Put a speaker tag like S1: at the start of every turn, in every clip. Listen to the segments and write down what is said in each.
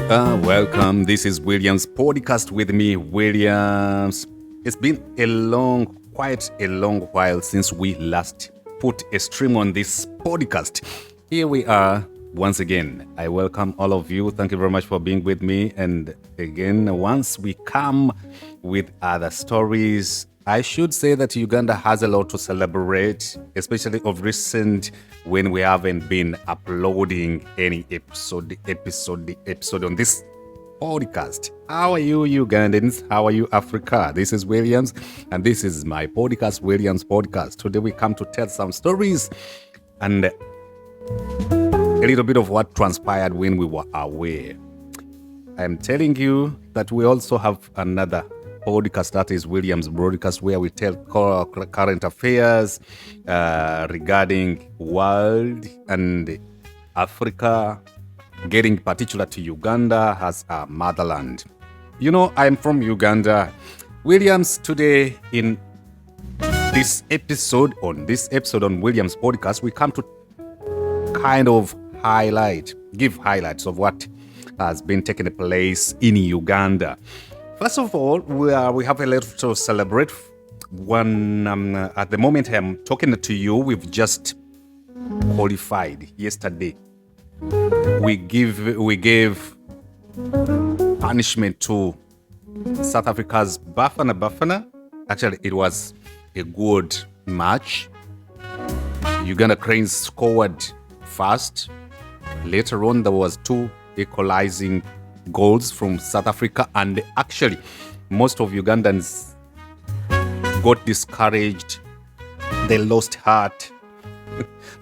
S1: Welcome. This is Williams podcast with me, Williams. It's been quite a long while since we last put a stream on this podcast. Here we are once again. I welcome all of you. Thank you very much for being with me. And again, once we come with other stories, I should say that Uganda has a lot to celebrate, especially of recent when we haven't been uploading any episode on this podcast. How are you, Ugandans? How are you, Africa? This is Williams, and this is my podcast, Williams Podcast. Today we come to tell some stories and a little bit of what transpired when we were away. I'm telling you that we also have another podcast, that is Williams Broadcast, where we tell current affairs regarding world and Africa, getting particular to Uganda as a motherland. You know, I'm from Uganda. Williams, today in this episode on Williams Podcast, we come to kind of give highlights of what has been taking place in Uganda. First of all, we have a lot to celebrate. At the moment I'm talking to you, we've just qualified yesterday. We gave punishment to South Africa's Bafana. Actually, it was a good match. Uganda Cranes scored first. Later on, there was two equalizing goals from South Africa, and actually most of Ugandans got discouraged. They lost heart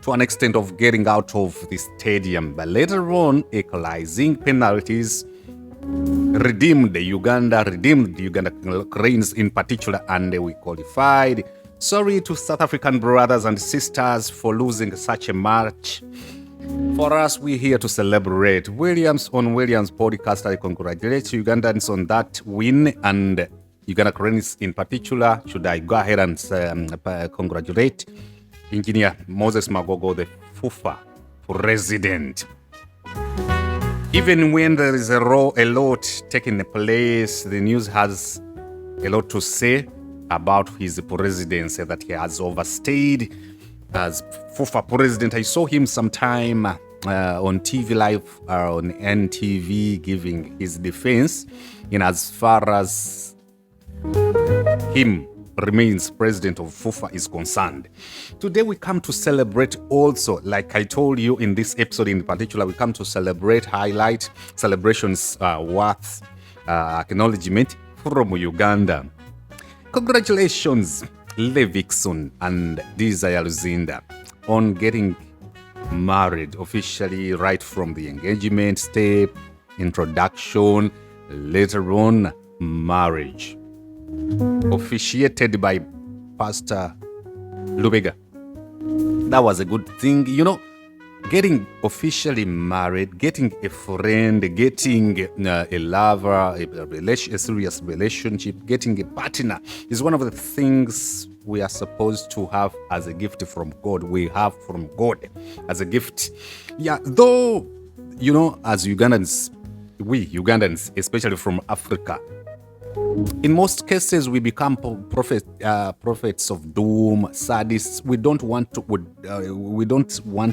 S1: to an extent of getting out of the stadium. But later on, equalizing penalties redeemed the Uganda Cranes in particular, and we qualified. Sorry to South African brothers and sisters for losing such a match. For us, we're here to celebrate. Williams Podcast, I congratulate Ugandans on that win, and Uganda Cranes in particular. Should I go ahead and congratulate Engineer Moses Magogo, the FUFA president. Even when there is a lot taking place, the news has a lot to say about his presidency, that he has overstayed as FUFA president. I saw him sometime on TV Live, on NTV, giving his defense in as far as him remains president of FUFA is concerned. Today we come to celebrate also, like I told you in this episode in particular, we come to celebrate, highlight celebrations worth acknowledgement from Uganda. Congratulations, Levixone and Desire Luzinda, on getting married officially, right from the engagement step, introduction, later on marriage, officiated by Pastor Lubega. That was a good thing, you know. Getting officially married, getting a friend, getting a lover, a serious relationship, getting a partner is one of the things we are supposed to have as a gift from God. We have from God as a gift. Yeah, though, you know, as Ugandans, especially from Africa, in most cases we become prophets of doom, sadists. We don't want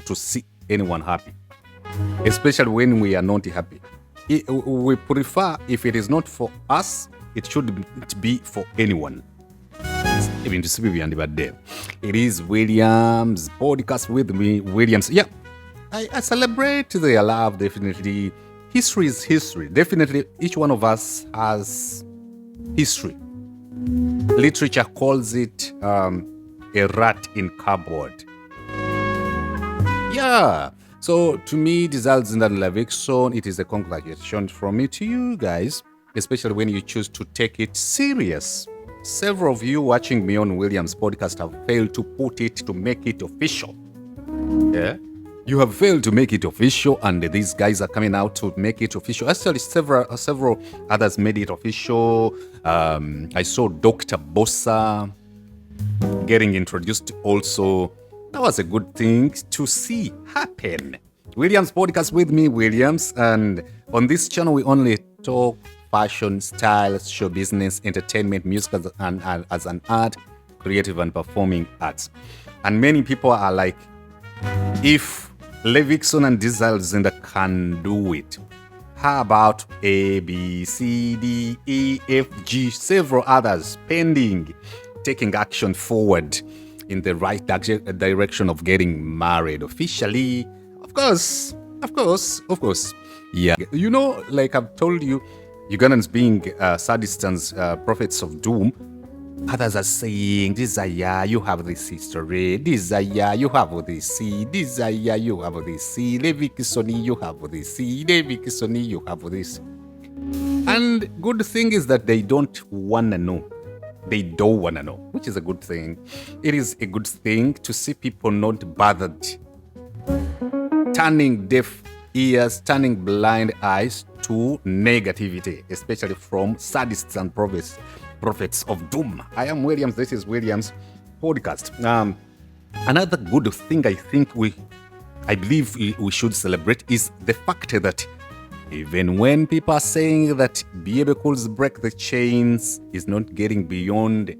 S1: to see anyone happy, especially when we are not happy. We prefer, if it is not for us, it should be for anyone. Even to see it is Williams Podcast with me, Williams. Yeah, I celebrate their love. Definitely, history is history. Definitely, each one of us has history. Literature calls it a rat in cupboard. Yeah. So to me, this Luzinda and Levixone, it is a congratulation from me to you guys, especially when you choose to take it serious. Several of you watching me on Williams Podcast have failed to make it official. Yeah. You have failed to make it official, and these guys are coming out to make it official. Actually, several others made it official. I saw Dr. Bossa getting introduced also. That was a good thing to see happen. Williams podcast with me, Williams. And on this channel, we only talk fashion, style, show business, entertainment, music as an art, creative and performing arts. And many people are like, if Levixone and Luzinda can do it, how about A, B, C, D, E, F, G, several others pending, taking action forward in the right direction of getting married officially? Of course. Yeah. You know, like I've told you, Ugandans being sadists and prophets of doom, others are saying, desire, you have this history. Desire, you have this. Desire, you have this. Levixone, you have this. Levixone, you have this. And good thing is that they don't want to know. They don't want to know, which is a good thing. It is a good thing to see people not bothered, turning deaf ears, turning blind eyes to negativity, especially from sadists and prophets of doom. I am Williams. This is Williams podcast. Another good thing I believe we should celebrate is the fact that even when people are saying that Bebe Cool's break the chains is not getting beyond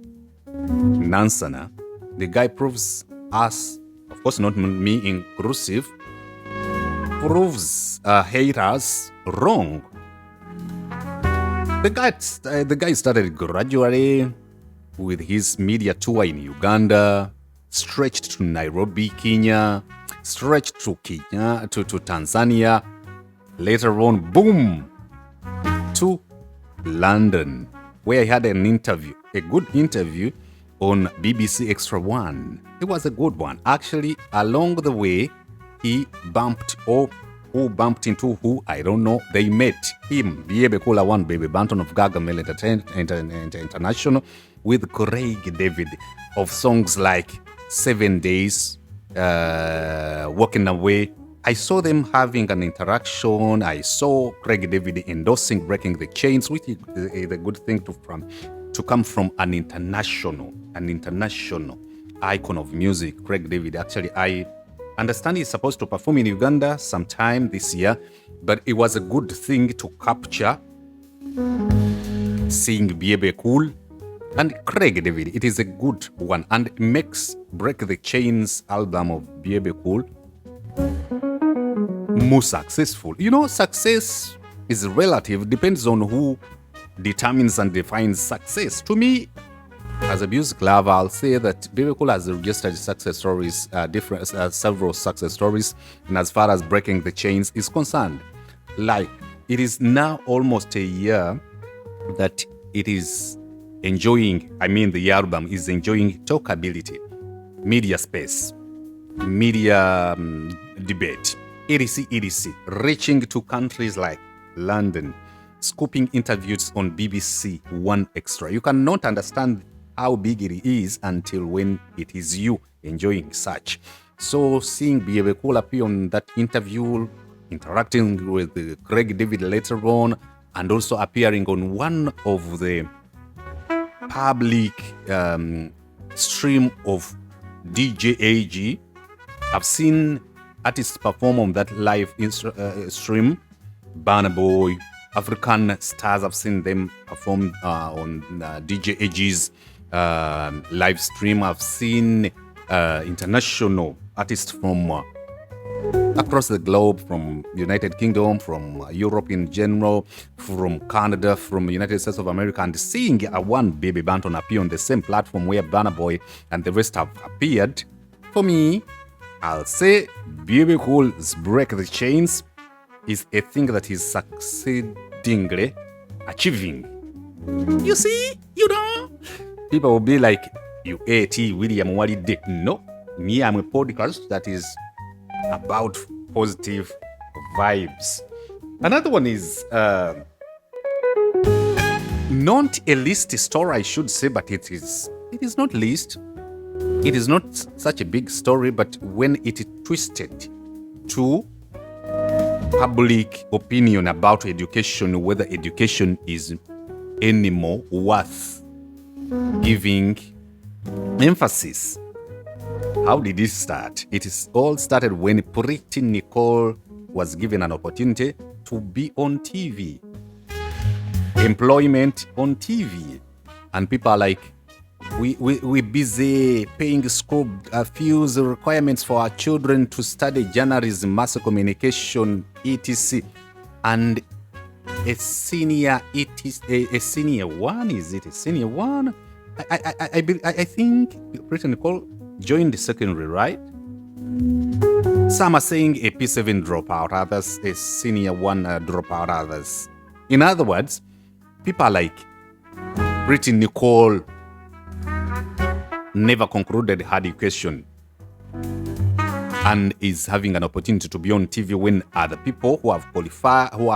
S1: Nansana, the guy proves us, of course not me inclusive, proves haters wrong. The guy started gradually with his media tour in Uganda, stretched to Nairobi, Kenya, stretched to Tanzania. Later on, boom, to London, where he had an interview, a good interview on BBC Extra 1. It was a good one. Actually, along the way, he bumped, or who bumped into who, I don't know. They met him, Bebe Cool, one Baby Banton of Gargamel International, with Craig David of songs like 7 Days, Walking Away. I saw them having an interaction. I saw Craig David endorsing Breaking the Chains, which is a good thing to come from an international icon of music. Craig David, actually, I understand he's supposed to perform in Uganda sometime this year, but it was a good thing to capture seeing Bebe Cool and Craig David. It is a good one and makes Break the Chains album of Bebe Cool more successful. You know, success is relative, depends on who determines and defines success. To me, as a music lover, I'll say that Bebe Cool has registered success stories, several success stories, and as far as Breaking the Chains is concerned, like it is now almost a year that it is enjoying, the album is enjoying talkability, media space, media debate, etc., reaching to countries like London, scooping interviews on BBC One Extra. You cannot understand how big it is until when it is you enjoying such. So seeing Bebe Cool appear on that interview, interacting with Craig David later on, and also appearing on one of the public stream of DJ AG. I've seen artists perform on that live stream. Burna Boy, African stars, I've seen them perform on DJ AG's live stream. I've seen international artists from across the globe, from United Kingdom, from Europe in general, from Canada, from United States of America, and seeing one Baby Banton appear on the same platform where Burna Boy and the rest have appeared. For me, I'll say Bebe Cool's Break the Chains is a thing that he's succeedingly achieving. You see? You know? People will be like, you A.T. William Walide. No, me, I'm a podcast that is about positive vibes. Another one is not a least story, I should say, but it is not least. It is not such a big story, but when it twisted to public opinion about education, whether education is anymore worth giving emphasis. How did it start? It is all started when Pretty Nicole was given an opportunity to be on TV, employment on TV, and people are like, we busy paying school fees requirements for our children to study journalism, mass communication, etc. And a senior one, is it a senior one? I think Brittany Nicole joined the secondary, right? Some are saying a P7 dropout, others a senior one dropout, others. In other words, people are like, Brittany Nicole never concluded her education and is having an opportunity to be on TV when other people who are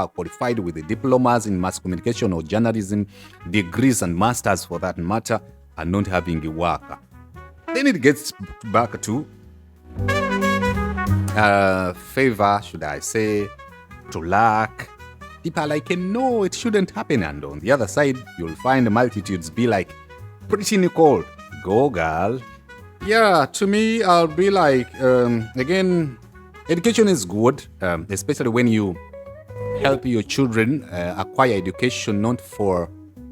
S1: qualified with the diplomas in mass communication or journalism, degrees and masters for that matter, are not having a work. Then it gets back to favor, should I say, to luck. People are like, no, it shouldn't happen. And on the other side, you'll find multitudes be like, Pretty Nicole, go girl. Yeah, to me, I'll be like, again, education is good, especially when you help your children acquire education, not for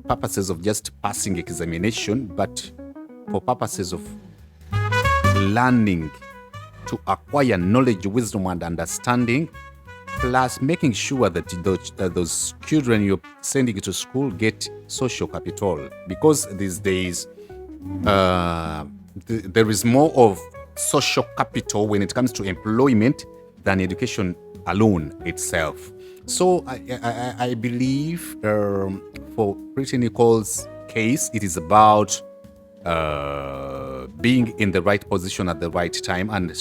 S1: purposes of just passing examination, but for purposes of learning to acquire knowledge, wisdom, and understanding, plus making sure that those children you're sending to school get social capital. Because these days, there is more of social capital when it comes to employment than education alone itself. So I believe for Pretty Nicole's case, it is about being in the right position at the right time and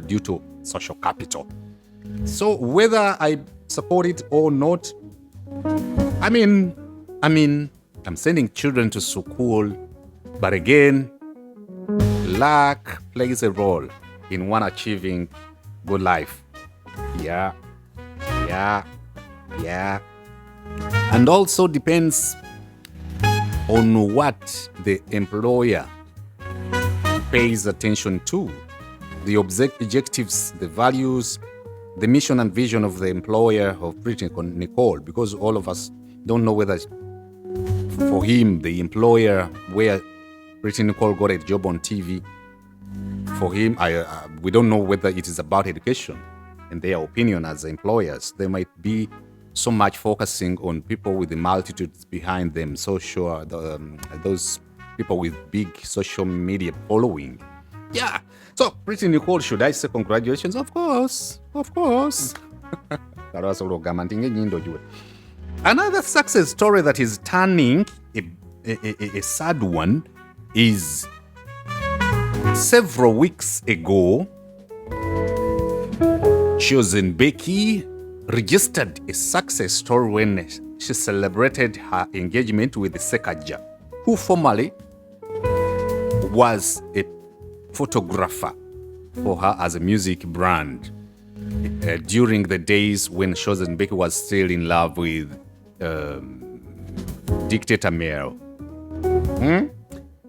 S1: due to social capital. So whether I support it or not, I mean, I'm sending children to school, but again, luck plays a role in one achieving good life. Yeah. And also depends on what the employer pays attention to. The objectives, the values, the mission and vision of the employer of Pretty Nicole, because all of us don't know whether for him, the employer where Pretty Nicole got a job on TV, for him, we don't know whether it is about education. In their opinion as employers, they might be so much focusing on people with the multitudes behind them, those people with big social media following. Yeah. So, Pretty Nicole, should I say congratulations? Of course. Another success story that is turning a sad one is several weeks ago, Chosen Becky registered a success story when she celebrated her engagement with Sekaja, who formerly was a photographer for her as a music brand during the days when Chosen Becky was still in love with Dictator Male.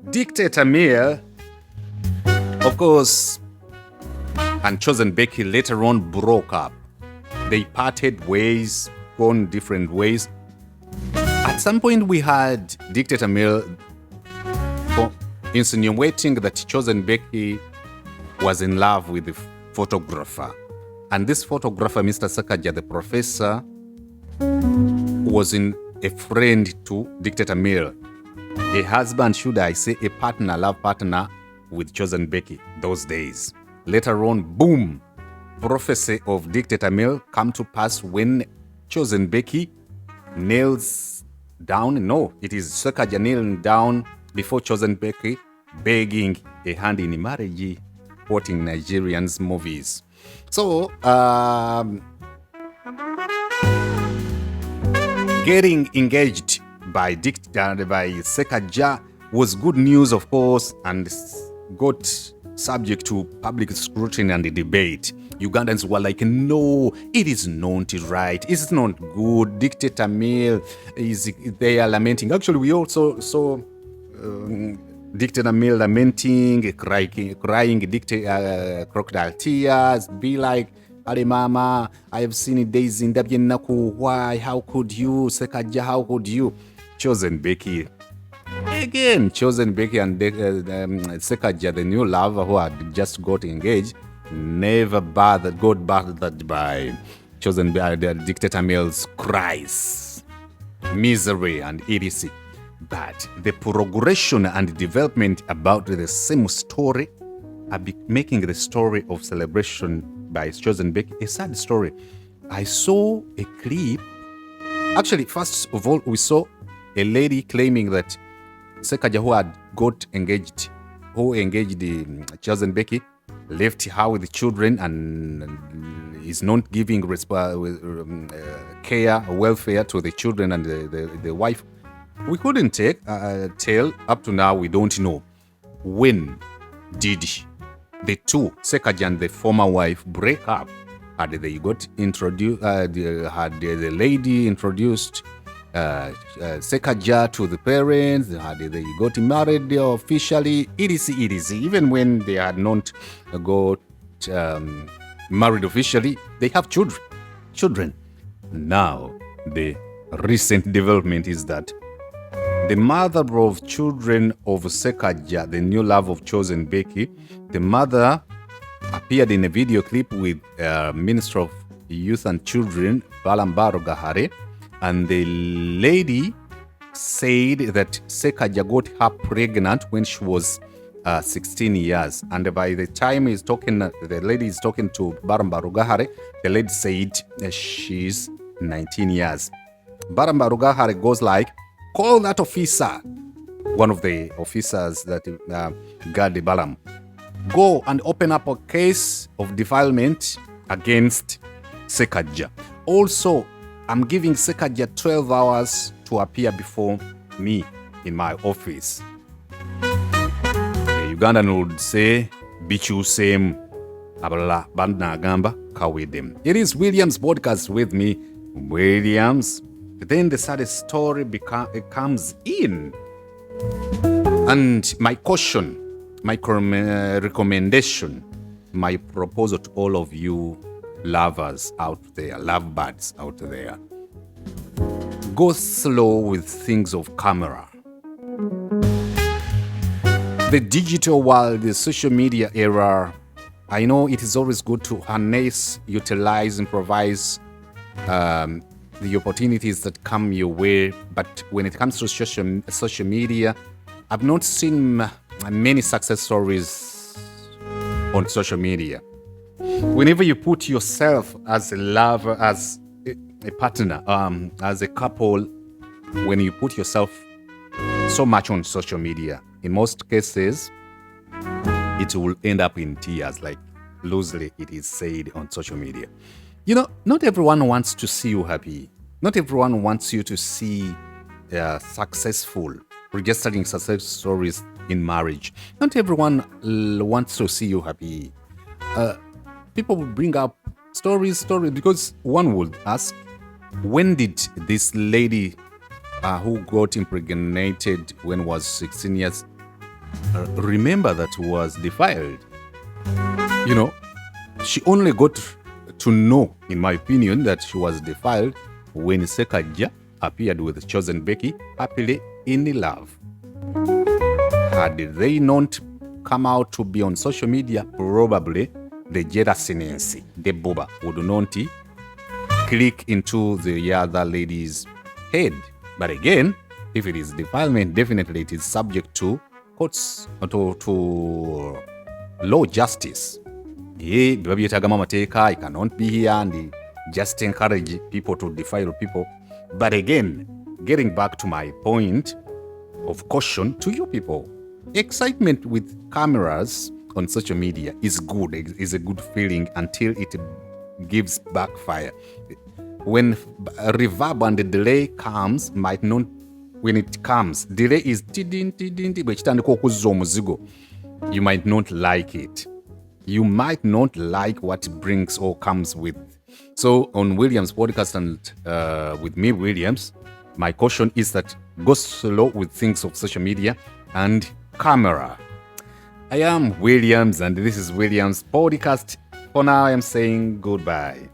S1: Dictator Male, of course, and Chosen Becky later on broke up. They parted ways, gone different ways. At some point, we had Dictator Male insinuating that Chosen Becky was in love with the photographer. And this photographer, Mr. Sakaja, the professor, was a friend to Dictator Male. A husband, should I say, a partner, love partner with Chosen Becky those days. Later on, boom, prophecy of Dictator Male come to pass when Chosen Becky nails down. No, it is Sakaja kneeling down before Chosen Becky, begging a hand in marriage, quoting Nigerians movies. So, getting engaged by Sekaja was good news, of course, and got subject to public scrutiny and debate. Ugandans were like, no, it is not right. It's not good. Dictator Male they are lamenting. Actually, we also saw Dictator Male lamenting, crying crocodile tears, be like, Ale mama, I have seen days in Naku. Why? How could you? Sekajja, how could you? Chosen Becky. Again, Chosen Becky and Sekajja, the new lover who had just got engaged, never got bothered by Chosen the dictator male's cries, misery, and idiocy. But the progression and development about the same story are making the story of celebration by Chosen Becky a sad story. I saw a clip. Actually, first of all, we saw a lady claiming that Sekajja, who had got engaged, who engaged Chosen Becky, left her with the children and is not giving care, welfare to the children and the wife. We couldn't tell up to now. We don't know when did the two, Sekajja and the former wife, break up. Had they got introduced? Had the lady introduced Sekajja to the parents? Had they got married officially? It is even when they had not got married officially, they have children. Now the recent development is that the mother of children of Sekajja, the new love of Chosen Becky, the mother appeared in a video clip with Minister of Youth and Children, Balambaro Gahare, and the lady said that Sekajja got her pregnant when she was 16 years. And by the time the lady is talking to Balambaro Gahare, the lady said she's 19 years. Balambaro Gahare goes like, call that officer, one of the officers that guard the Balam. Go and open up a case of defilement against Sekajja. Also, I'm giving Sekajja 12 hours to appear before me in my office. The Ugandan would say, Bichu same, abala bandna gamba kawedem. It is Williams podcast with me, Williams. Then the saddest story comes in. And my caution, my recommendation, my proposal to all of you lovers out there, lovebirds out there, go slow with things of camera. The digital world, the social media era, I know it is always good to harness, utilize, improvise the opportunities that come your way, but when it comes to social media, I've not seen many success stories on social media. Whenever you put yourself as a lover, as a partner, as a couple, when you put yourself so much on social media, in most cases, it will end up in tears, like loosely it is said on social media. You know, not everyone wants to see you happy. Not everyone wants you to see successful, registering success stories in marriage. Not everyone wants to see you happy. People will bring up stories, because one would ask, when did this lady who got impregnated when was 16 years remember that was defiled? You know, she only got to know, in my opinion, that she was defiled when Sekajja appeared with Chosen Becky happily in love. Had they not come out to be on social media, probably the jealousy, the boba, would not click into the other lady's head. But again, if it is defilement, definitely it is subject to courts, to law justice. It cannot be here and just encourage people to defile people. But again, getting back to my point of caution to you people, excitement with cameras on social media is good, is a good feeling until it gives backfire. When reverb and the delay comes, might not, when it comes, delay is you might not like it. You might not like what it brings or comes with. So on Williams podcast and with me, Williams, my caution is that go slow with things of social media and camera. I am Williams and this is Williams podcast. For now, I'm saying goodbye.